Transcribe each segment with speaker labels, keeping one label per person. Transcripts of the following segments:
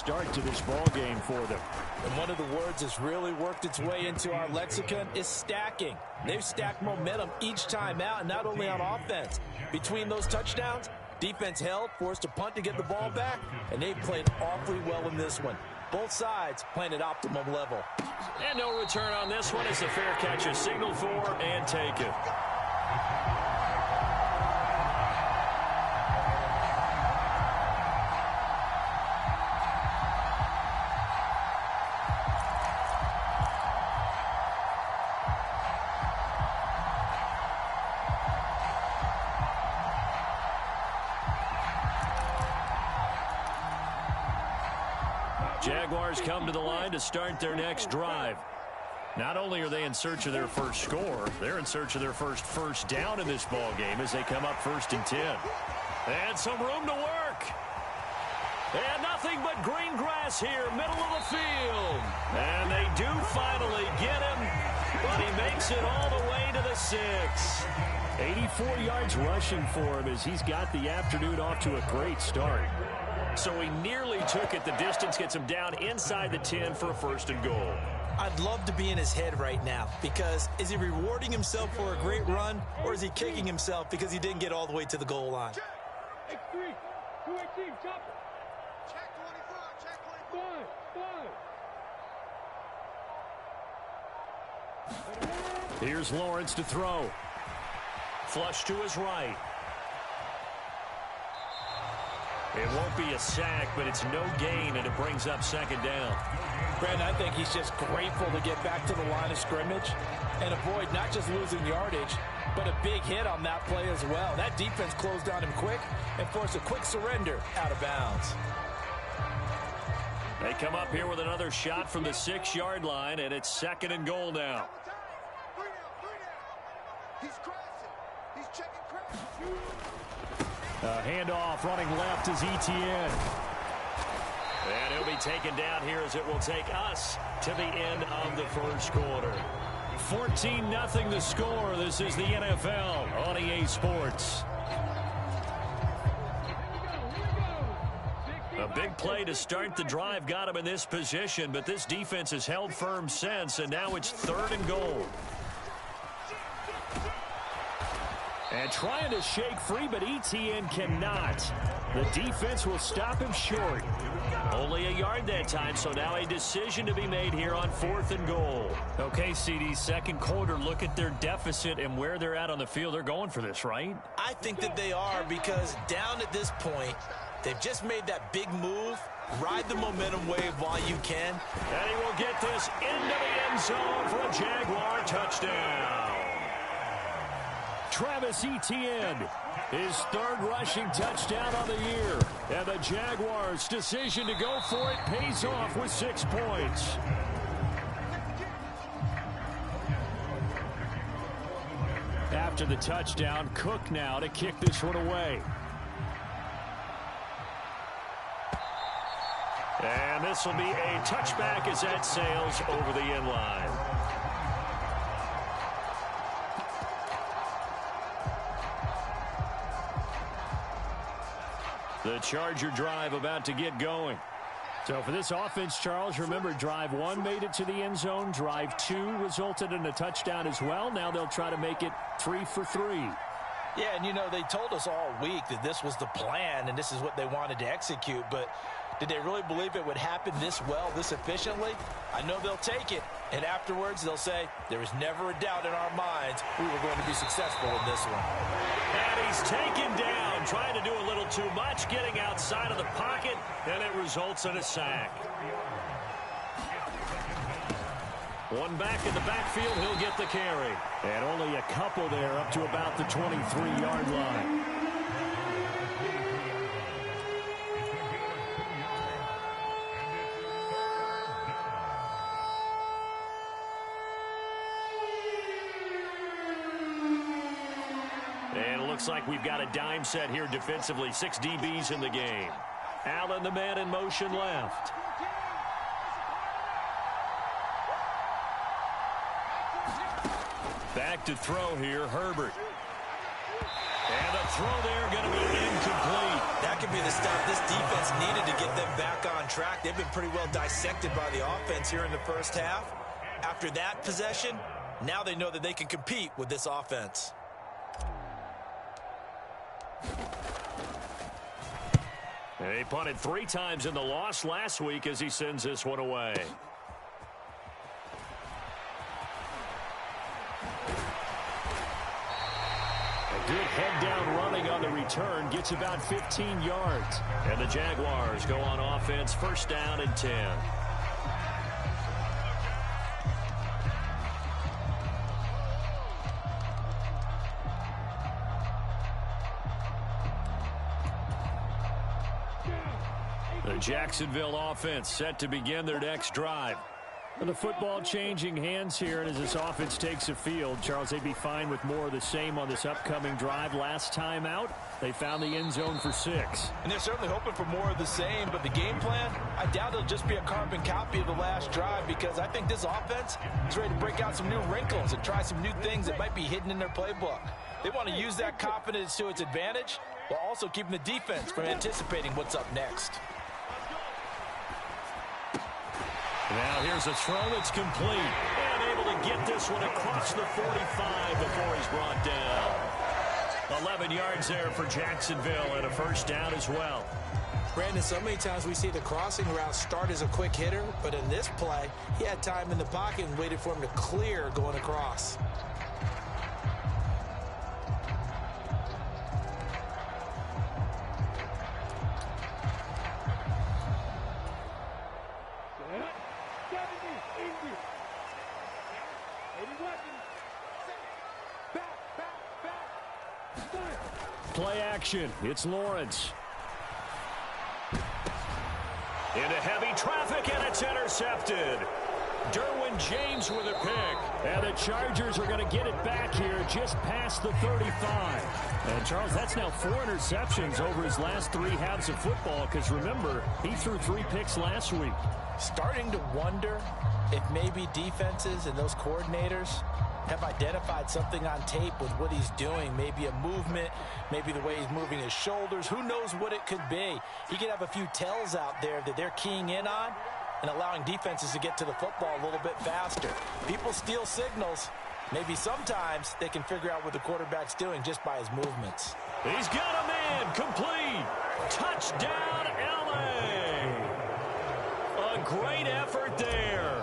Speaker 1: start to this ball game for them.
Speaker 2: And one of the words that's really worked its way into our lexicon is stacking. They've stacked momentum each time out, and not only on offense. Between those touchdowns, defense held, forced a punt to get the ball back, and they've played awfully well in this one. Both sides playing at optimum level.
Speaker 3: And no return on this one as the fair catch is signaled for and taken. Jaguars come to the line to start their next drive. Not only are they in search of their first score, they're in search of their first down in this ball game as they come up 1st and 10. And some room to work. And nothing but green grass here, middle of the field. And they do finally get him, but he makes it all the way to the 6.
Speaker 1: 84 yards rushing for him as he's got the afternoon off to a great start.
Speaker 3: So he nearly took it. The distance gets him down inside the 10 for a 1st and goal.
Speaker 2: I'd love to be in his head right now, because is he rewarding himself for a great run, or is he kicking himself because he didn't get all the way to the goal line?
Speaker 4: X3, 218, chopper. Check 24, check 25.
Speaker 1: Here's Lawrence to throw.
Speaker 3: Flush to his right. It won't be a sack, but it's no gain, and it brings up 2nd down.
Speaker 2: Brandon, I think he's just grateful to get back to the line of scrimmage and avoid not just losing yardage, but a big hit on that play as well. That defense closed on him quick and forced a quick surrender out of bounds.
Speaker 3: They come up here with another shot from the 6-yard line, and it's 2nd and goal now.
Speaker 4: He's crashing. He's checking crash.
Speaker 1: Handoff running left is Etienne.
Speaker 3: And he'll be taken down here as it will take us to the end of the 1st quarter.
Speaker 1: 14-0 the score. This is the NFL on EA Sports.
Speaker 3: A big play to start the drive got him in this position, but this defense has held firm since, and now it's 3rd and goal.
Speaker 1: And trying to shake free, but Etienne cannot. The defense will stop him short.
Speaker 3: Only a yard that time, so now a decision to be made here on 4th and goal.
Speaker 1: Okay, CD, 2nd quarter, look at their deficit and where they're at on the field. They're going for this, right?
Speaker 2: I think that they are, because down at this point, they've just made that big move. Ride the momentum wave while you can.
Speaker 3: And he will get this into the end zone for a Jaguar touchdown.
Speaker 1: Travis Etienne, his 3rd rushing touchdown on the year. And the Jaguars' decision to go for it pays off with 6 points. After the touchdown, Cook now to kick this one away.
Speaker 3: And this will be a touchback as that sails over the end line. The Charger drive about to get going.
Speaker 1: So for this offense, Charles, remember, drive 1 made it to the end zone. Drive 2 resulted in a touchdown as well. Now they'll try to make it 3 for 3.
Speaker 2: Yeah, and you know, they told us all week that this was the plan and this is what they wanted to execute, but did they really believe it would happen this well, this efficiently? I know they'll take it, and afterwards they'll say, there was never a doubt in our minds we were going to be successful in this one.
Speaker 3: And he's taken down, trying to do a little too much, getting outside of the pocket, and it results in a sack. One back in the backfield, he'll get the carry.
Speaker 1: And only a couple there up to about the 23-yard line.
Speaker 3: And it looks like we've got a dime set here defensively. 6 DBs in the game. Allen, the man in motion left. Back to throw here, Herbert. And the throw there going to be incomplete.
Speaker 2: That could be the stuff this defense needed to get them back on track. They've been pretty well dissected by the offense here in the first half. After that possession, now they know that they can compete with this offense.
Speaker 3: He punted 3 times in the loss last week as he sends this one away. A good head-down running on the return gets about 15 yards. And the Jaguars go on offense, first down and 10. The Jacksonville offense set to begin their next drive.
Speaker 1: And the football changing hands here, and as this offense takes the field, Charles, they'd be fine with more of the same on this upcoming drive. Last time out, they found the end zone for 6.
Speaker 2: And they're certainly hoping for more of the same, but the game plan, I doubt it'll just be a carbon copy of the last drive, because I think this offense is ready to break out some new wrinkles and try some new things that might be hidden in their playbook. They want to use that confidence to its advantage while also keeping the defense from anticipating what's up next.
Speaker 3: Now here's a throw that's complete. And able to get this one across the 45 before he's brought down. 11 yards there for Jacksonville and a first down as well.
Speaker 2: Brandon, so many times we see the crossing route start as a quick hitter, but in this play, he had time in the pocket and waited for him to clear going across.
Speaker 1: Play action. It's Lawrence.
Speaker 3: Into heavy traffic, and it's intercepted.
Speaker 1: Derwin James with a pick. And the Chargers are going to get it back here just past the 35. And, Charles, that's now 4 interceptions over his last 3 halves of football, because, remember, he threw 3 picks last week.
Speaker 2: Starting to wonder if maybe defenses and those coordinators have identified something on tape with what he's doing. Maybe a movement, maybe the way he's moving his shoulders. Who knows what it could be? He could have a few tells out there that they're keying in on and allowing defenses to get to the football a little bit faster. People steal signals. Maybe sometimes they can figure out what the quarterback's doing just by his movements.
Speaker 3: He's got a man. Complete. Touchdown, LA. A great effort there.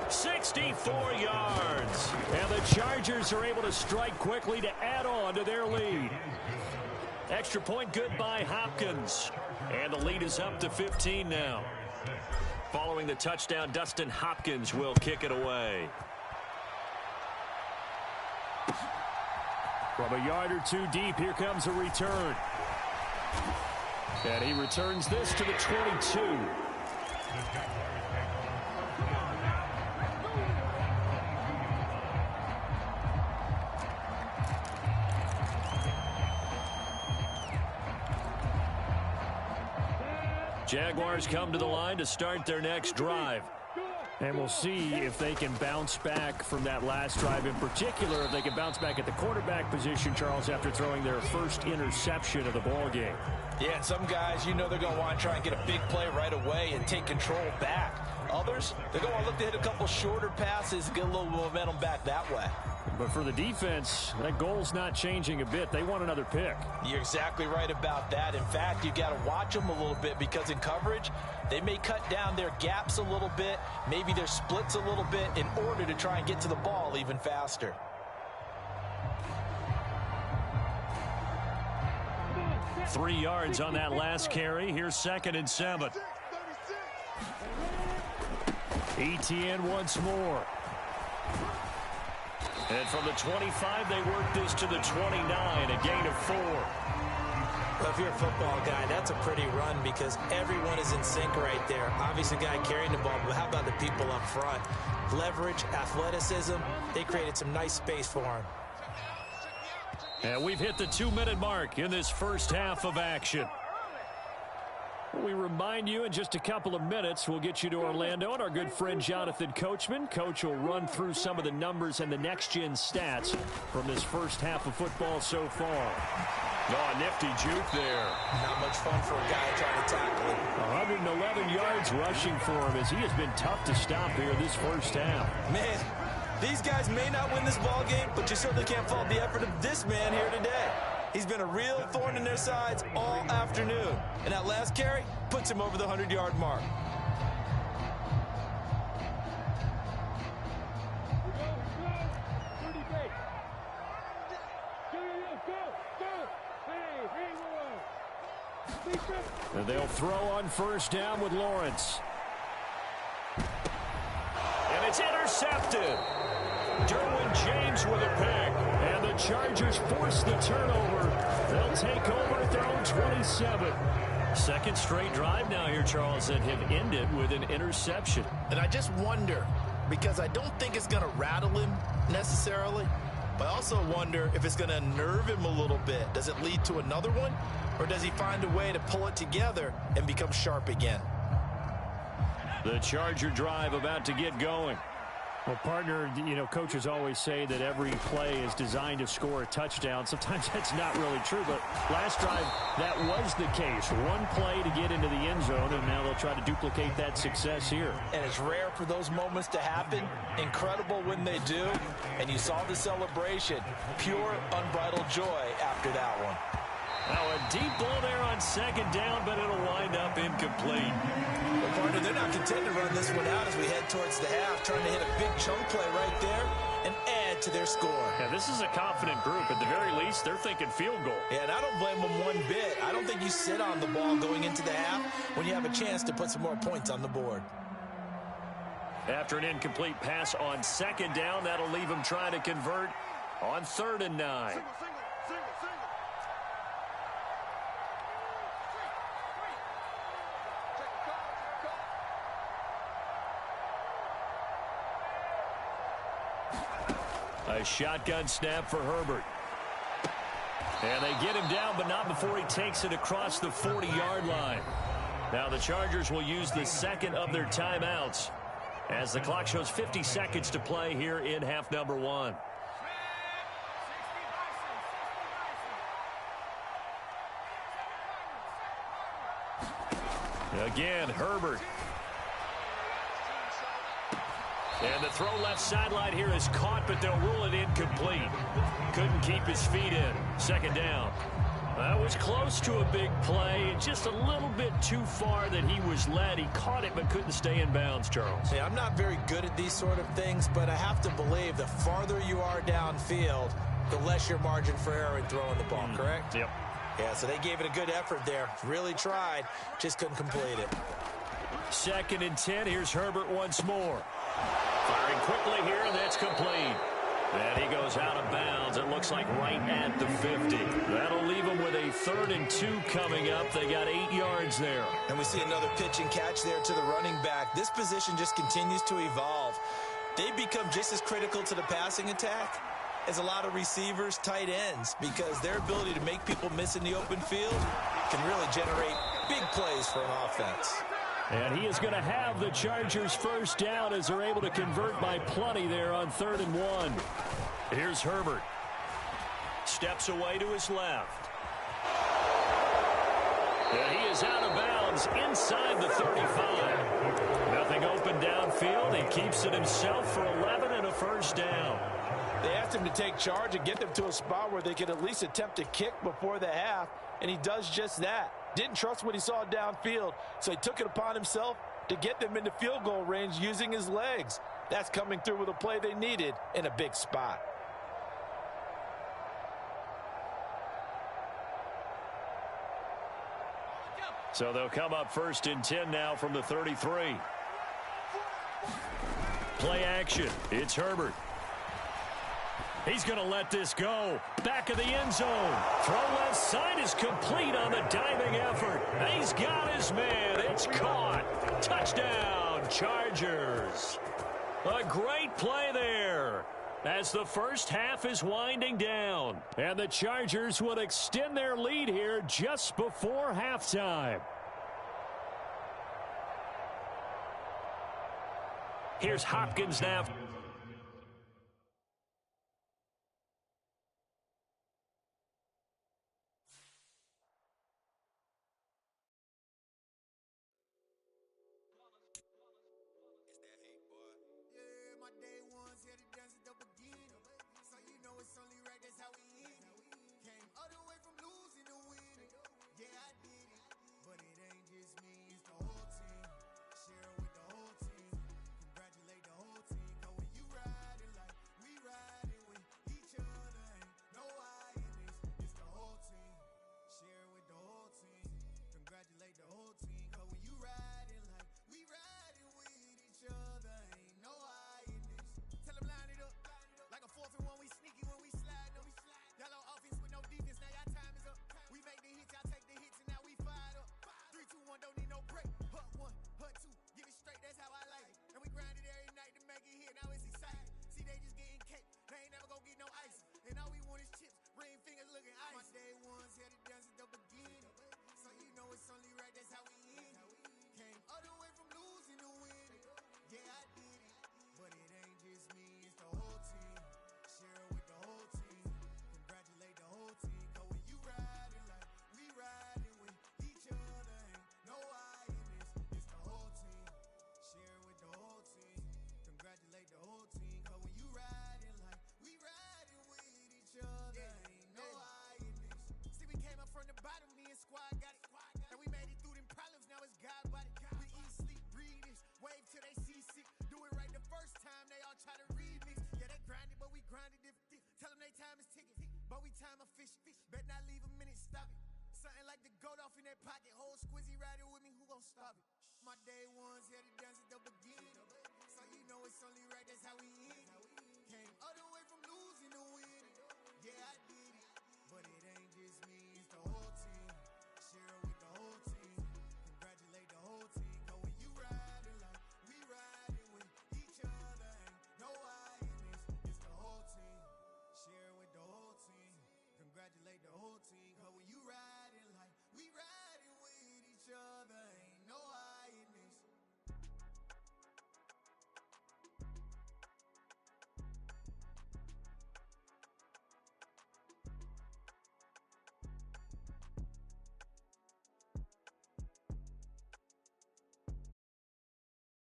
Speaker 3: 64 yards.
Speaker 1: And the Chargers are able to strike quickly to add on to their lead.
Speaker 3: Extra point good by Hopkins. And the lead is up to 15 now. Following the touchdown, Dustin Hopkins will kick it away.
Speaker 1: From a yard or 2 deep, here comes a return. And he returns this to the 22.
Speaker 3: Jaguars come to the line to start their next drive.
Speaker 1: And we'll see if they can bounce back from that last drive, in particular, if they can bounce back at the quarterback position, Charles, after throwing their first interception of the ball game.
Speaker 2: Yeah, and some guys, you know they're going to want to try and get a big play right away and take control back. Others, they're going to look to hit a couple shorter passes and get a little momentum back that way.
Speaker 1: But for the defense, that goal's not changing a bit. They want another pick.
Speaker 2: You're exactly right about that. In fact, you got to watch them a little bit, because in coverage, they may cut down their gaps a little bit, maybe their splits a little bit, in order to try and get to the ball even faster.
Speaker 3: Three yards on that last carry. Here's 2nd and 7.
Speaker 1: ETN once more.
Speaker 3: And from the 25, they work this to the 29, a gain of 4.
Speaker 2: Well, if you're a football guy, that's a pretty run, because everyone is in sync right there. Obviously, the guy carrying the ball, but how about the people up front? Leverage, athleticism, they created some nice space for him.
Speaker 3: And we've hit the 2-minute mark in this first half of action.
Speaker 1: We remind you in just a couple of minutes, we'll get you to Orlando and our good friend Jonathan Coachman. Coach will run through some of the numbers and the next-gen stats from this first half of football so far.
Speaker 3: Oh, nifty juke there.
Speaker 2: Not much fun for a guy trying to tackle him.
Speaker 1: 111 yards rushing for him as he has been tough to stop here this first half.
Speaker 2: Man, these guys may not win this ball game, but you certainly can't fault the effort of this man here today. He's been a real thorn in their sides all afternoon. And that last carry puts him over the 100-yard mark.
Speaker 1: And they'll throw on first down with Lawrence.
Speaker 3: And it's intercepted.
Speaker 1: Derwin James with a pick. And the Chargers force the turnover. They'll take over at their own 27.
Speaker 3: Second straight drive now here, Charles, that have ended with an interception.
Speaker 2: And I just wonder, because I don't think it's going to rattle him necessarily, but I also wonder if it's going to unnerve him a little bit. Does it lead to another one? Or does he find a way to pull it together and become sharp again?
Speaker 1: The Charger drive about to get going. Well, partner, you know, coaches always say that every play is designed to score a touchdown. Sometimes that's not really true, but last drive, that was the case. One play to get into the end zone, and now they'll try to duplicate that success here.
Speaker 2: And it's rare for those moments to happen. Incredible when they do. And you saw the celebration. Pure, unbridled joy after that one.
Speaker 3: Now a deep ball there on second down, but it'll wind up incomplete.
Speaker 2: Well, partner, they're not content to run this one out as we head towards the half, trying to hit a big chunk play right there and add to their score.
Speaker 3: Yeah, this is a confident group. At the very least, they're thinking field goal.
Speaker 2: Yeah, and I don't blame them one bit. I don't think you sit on the ball going into the half when you have a chance to put some more points on the board.
Speaker 3: After an incomplete pass on second down, that'll leave them trying to convert on 3rd and 9.
Speaker 4: Single.
Speaker 3: A shotgun snap for Herbert. And they get him down, but not before he takes it across the 40-yard line. Now the Chargers will use the second of their timeouts as the clock shows 50 seconds to play here in half number 1. Again, Herbert. And the throw left sideline here is caught, but they'll rule it incomplete. Couldn't keep his feet in. Second down. That was close to a big play. Just a little bit too far that he was led. He caught it but couldn't stay in bounds, Charles.
Speaker 2: Yeah, I'm not very good at these sort of things, but I have to believe the farther you are downfield, the less your margin for error in throwing the ball, correct?
Speaker 3: Yep.
Speaker 2: Yeah, so they gave it a good effort there. Really tried, just couldn't complete it.
Speaker 3: 2nd and 10. Here's Herbert once more. Firing quickly here, and that's complete. And he goes out of bounds. It looks like right at the 50. That'll leave him with a 3rd and 2 coming up. They got 8 yards there.
Speaker 2: And we see another pitch and catch there to the running back. This position just continues to evolve. They become just as critical to the passing attack as a lot of receivers, tight ends, because their ability to make people miss in the open field can really generate big plays for an offense.
Speaker 1: And he is going to have the Chargers first down as they're able to convert by plenty there on 3rd and 1.
Speaker 3: Here's Herbert. Steps away to his left.
Speaker 1: And he is out of bounds inside the 35. Nothing open downfield. He keeps it himself for 11 and a first down.
Speaker 2: They asked him to take charge and get them to a spot where they could at least attempt to kick before the half, and he does just that. Didn't trust what he saw downfield, so he took it upon himself to get them into field goal range using his legs. That's coming through with a play they needed in a big spot.
Speaker 3: So they'll come up 1st and 10 now from the 33. Play action. It's Herbert. He's going to let this go. Back of the end zone. Throw left side is complete on the diving effort. He's got his man. It's caught. Touchdown, Chargers. A great play there as the first half is winding down.
Speaker 1: And the Chargers will extend their lead here just before halftime.
Speaker 3: Here's Hopkins now.
Speaker 5: My day ones here to dance at the beginning. So you know it's only right, that's how we end it. Came all the way from losing to winning. Yeah, I did it. But it ain't just me, it's the whole team. Share it with the whole team. Congratulate the whole team. Cause when you riding like we riding with each other, ain't no I in this. It's the whole team. Share it with the whole team. Congratulate the whole team. Cause when you riding like we riding with each other, ain't no I in this. Tell them line it up. Like a 4th and 1, we sneaky when we slide them. Yellow offense with no defense, now y'all time is up. We make the hits, y'all take the hits, and now we fired up. 3, 2, 1, don't need no break. Hut 1, hut 2, give it straight, that's how I like it. And we grind it every night to make it hit, now it's exciting. See, they just getting cake, they ain't never gonna get no ice. And all we want is chips, ring fingers looking ice. My day ones here to dance at the beginning. So you know it's only right, that's how we end it. Came all the way from losing to winning. Yeah, I did it. But it ain't just me, it's the whole team. Share it with the whole team. Congratulate the whole team. Cause when you riding like we riding with each other, ain't no I in this. It's the whole team. Share it with the whole team. Congratulate the whole team. Cause when you riding like we riding with each other, ain't no I in this. See, we came up from the bottom, me and squad got it. And we made it through them problems, now it's God body. We eat, sleep, breathe this. Wave till they seasick. Do it right the first time, they all try to remix. Yeah, they grinded, but we grinded different. Tell them they time is ticking, but we time a fish. Bet not leave a minute, stop it. Something like the goat off in their pocket. Whole squizzy riding with me, who gon' stop it? My day ones here